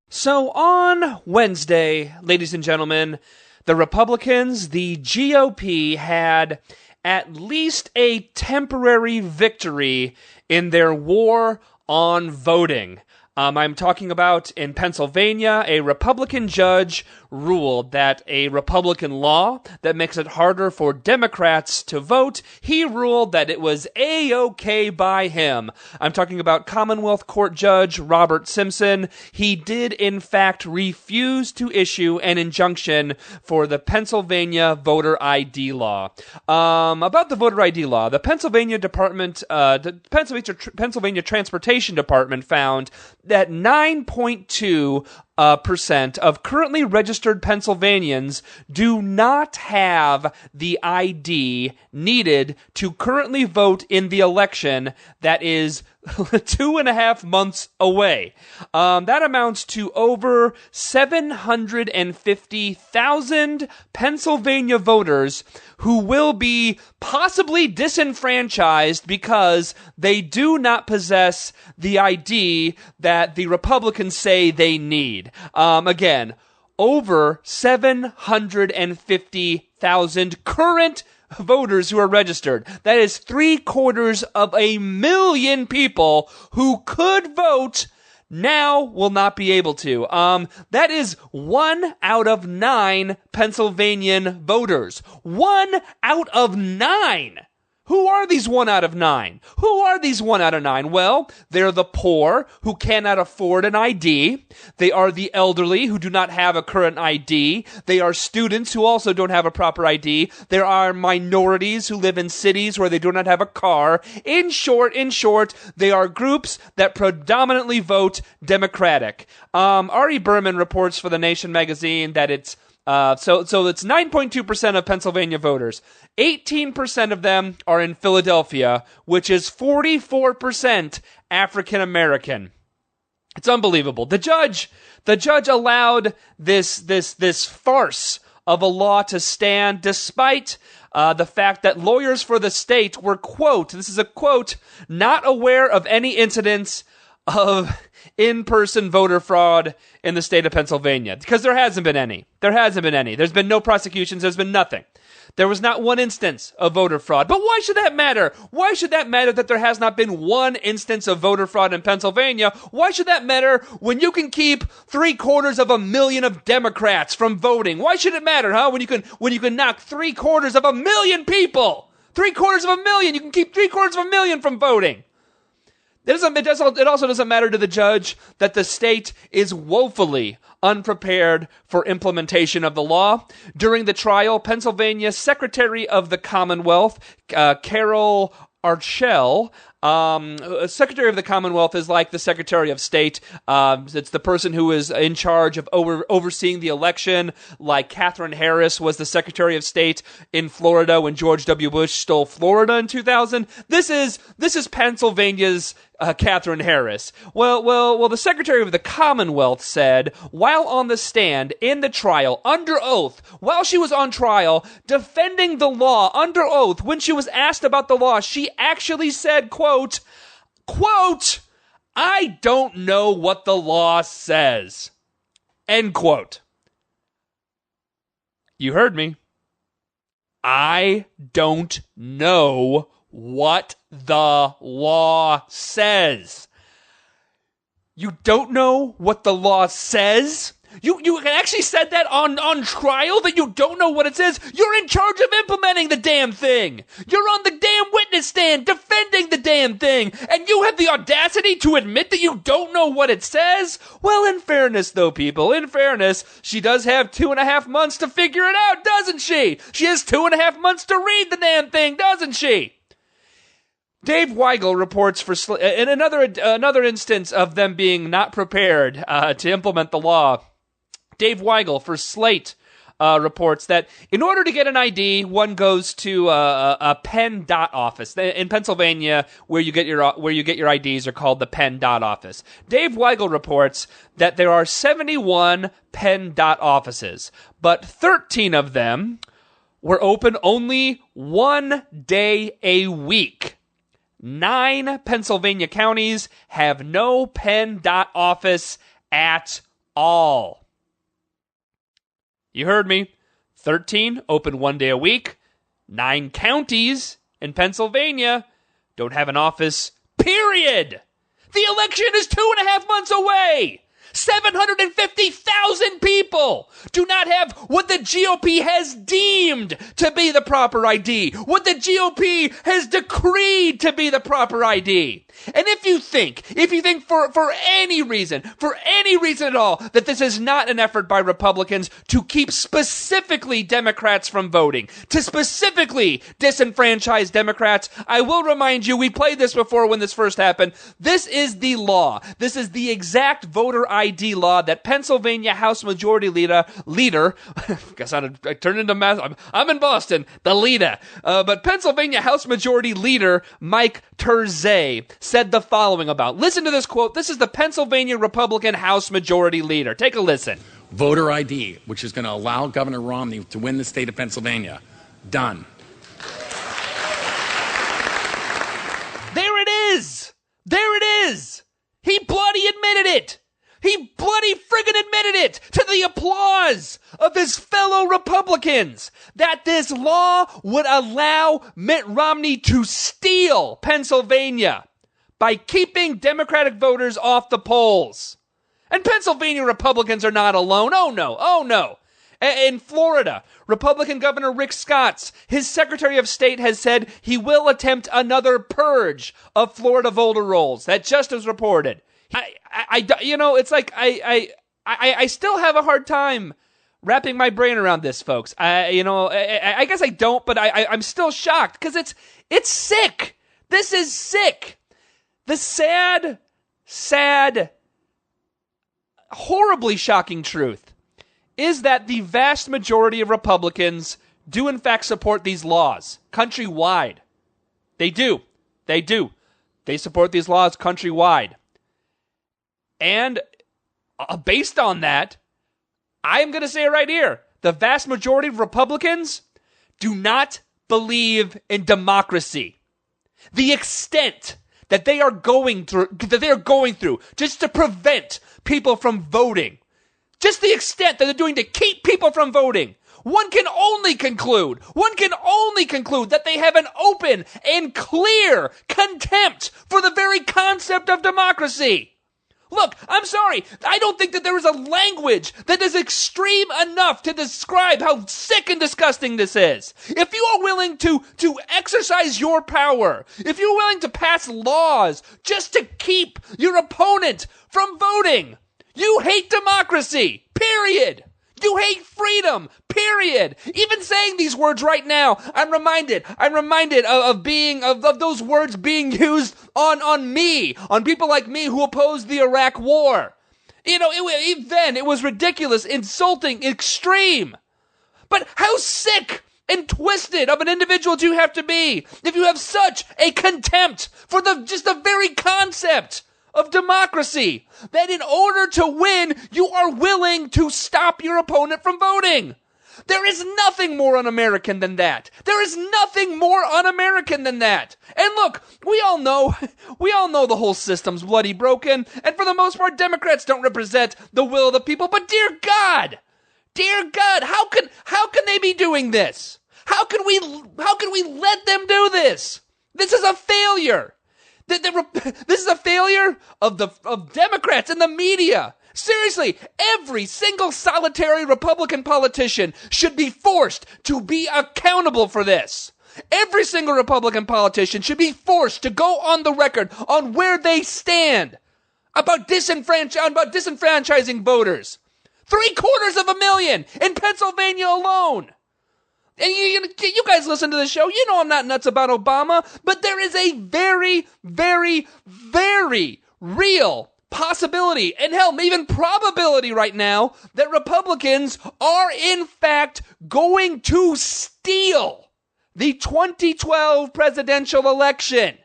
So on Wednesday, ladies and gentlemen, the Republicans, the GOP, had at least a temporary victory in their war on voting. I'm talking about in Pennsylvania, a Republican judge ruled that a Republican law that makes it harder for Democrats to vote, he ruled that it was A-OK by him. I'm talking about Commonwealth Court Judge Robert Simpson. He did, in fact, refuse to issue an injunction for the Pennsylvania voter ID law. About the voter ID law, the Pennsylvania Pennsylvania Transportation Department found that 9.2% of currently registered Pennsylvanians do not have the ID needed to currently vote in the election that is 2.5 months away. That amounts to over 750,000 Pennsylvania voters who will be possibly disenfranchised because they do not possess the ID that the Republicans say they need. Again, over 750,000 current voters who are registered. That is 750,000 people who could vote now will not be able to. That is 1 out of 9 Pennsylvanian voters. 1 out of 9. Who are these 1 out of 9? Who are these 1 out of 9? Well, they're the poor who cannot afford an ID. They are the elderly who do not have a current ID. They are students who also don't have a proper ID. There are minorities who live in cities where they do not have a car. In short, they are groups that predominantly vote Democratic. Ari Berman reports for The Nation magazine that it's So it's 9.2% of Pennsylvania voters. 18% of them are in Philadelphia, which is 44% African American. It's unbelievable. The judge allowed this farce of a law to stand despite the fact that lawyers for the state were, quote, this is a quote, not aware of any incidents of in-person voter fraud in the state of Pennsylvania. Because there hasn't been any. There's been no prosecutions. There's been nothing. There was not one instance of voter fraud. But why should that matter? Why should that matter that there has not been one instance of voter fraud in Pennsylvania? Why should that matter when you can keep 750,000 of Democrats from voting? Why should it matter, huh? When you can knock 750,000 people, 750,000, you can keep 750,000 from voting. It also doesn't matter to the judge that the state is woefully unprepared for implementation of the law. During the trial, Pennsylvania Secretary of the Commonwealth, Carol Archell, Secretary of the Commonwealth is like the Secretary of State. It's the person who is in charge of overseeing the election, like Katherine Harris was the Secretary of State in Florida when George W. Bush stole Florida in 2000. This is Pennsylvania's Katherine Harris. Well, the Secretary of the Commonwealth said, while on the stand in the trial, under oath, while she was on trial, defending the law under oath, when she was asked about the law, she actually said, quote, I don't know what the law says. End quote. You heard me. I don't know what the law says. You don't know what the law says? You actually said that on trial, that you don't know what it says? You're in charge of implementing the damn thing. You're on the damn witness stand defending the damn thing, and you have the audacity to admit that you don't know what it says? Well, in fairness, though, people, she does have 2.5 months to figure it out, doesn't she? She has 2.5 months to read the damn thing, doesn't she? Dave Weigel reports in another instance of them being not prepared to implement the law. Dave Weigel for Slate reports that in order to get an ID, one goes to a Penn dot office in Pennsylvania, where you get your IDs are called the Penn dot office. Dave Weigel reports that there are 71 Penn dot offices, but 13 of them were open only 1 day a week. 9 Pennsylvania counties have no Penn dot office at all. You heard me. 13 open 1 day a week. 9 counties in Pennsylvania don't have an office, period. The election is 2.5 months away. 750,000 people do not have what the GOP has deemed to be the proper ID, what the GOP has decreed to be the proper ID. And if you think for any reason at all, that this is not an effort by Republicans to keep specifically Democrats from voting, to specifically disenfranchise Democrats, I will remind you, we played this before when this first happened. This is the law. This is the exact voter ID law that Pennsylvania House Majority Leader, guess I turned into math. I'm in Boston, the leader. But Pennsylvania House Majority Leader Mike Terze said the following about. Listen to this quote. This is the Pennsylvania Republican House Majority Leader. Take a listen. Voter ID, which is going to allow Governor Romney to win the state of Pennsylvania. Done. There it is. There it is. He bloody admitted it. He bloody friggin' admitted it to the applause of his fellow Republicans that this law would allow Mitt Romney to steal Pennsylvania by keeping Democratic voters off the polls. And Pennsylvania Republicans are not alone. Oh no. In Florida, Republican Governor Rick Scott, his Secretary of State, has said he will attempt another purge of Florida voter rolls. That just was reported. I still have a hard time wrapping my brain around this, folks. I guess I don't, but I'm still shocked because it's sick. This is sick. The sad, horribly shocking truth is that the vast majority of Republicans do in fact support these laws countrywide. They do. They support these laws countrywide. And based on that, I'm going to say it right here. The vast majority of Republicans do not believe in democracy. The extent that they are going through just to prevent people from voting, just the extent that they're doing to keep people from voting, one can only conclude that they have an open and clear contempt for the very concept of democracy. Look, I'm sorry. I don't think that there is a language that is extreme enough to describe how sick and disgusting this is. If you are willing to exercise your power, if you're willing to pass laws just to keep your opponent from voting, you hate democracy, period. You hate freedom, period. Even saying these words right now, I'm reminded of those words being used on me, on people like me who opposed the Iraq War. Then it was ridiculous, insulting, extreme. But how sick and twisted of an individual do you have to be if you have such a contempt for the very concept of democracy, that in order to win, you are willing to stop your opponent from voting? There is nothing more un-American than that. There is nothing more un-American than that. And look, we all know the whole system's bloody broken, and for the most part, Democrats don't represent the will of the people, but dear God, how can they be doing this? How can we let them do this? This is a failure. This is a failure of Democrats and the media. Seriously, every single solitary Republican politician should be forced to be accountable for this. Every single Republican politician should be forced to go on the record on where they stand about disenfranchising voters. 750,000 in Pennsylvania alone. And you guys listen to the show. You know I'm not nuts about Obama, but there is a very, very, very real possibility, and hell, even probability right now, that Republicans are in fact going to steal the 2012 presidential election.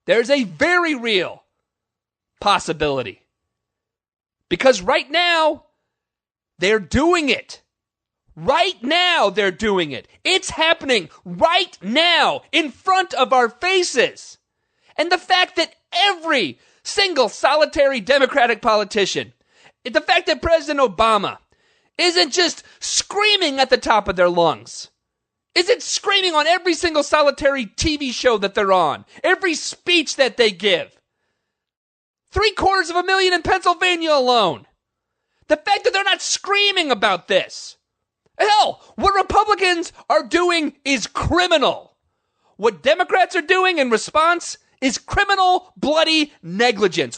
There's a very real possibility. Because right now, they're doing it. Right now, they're doing it. It's happening right now in front of our faces. And the fact that every single solitary Democratic politician, The fact that President Obama isn't just screaming at the top of their lungs, isn't screaming on every single solitary TV show that they're on, every speech that they give. 750,000 in Pennsylvania alone. The fact that they're not screaming about this. Hell, what Republicans are doing is criminal. What Democrats are doing in response is criminal, bloody negligence.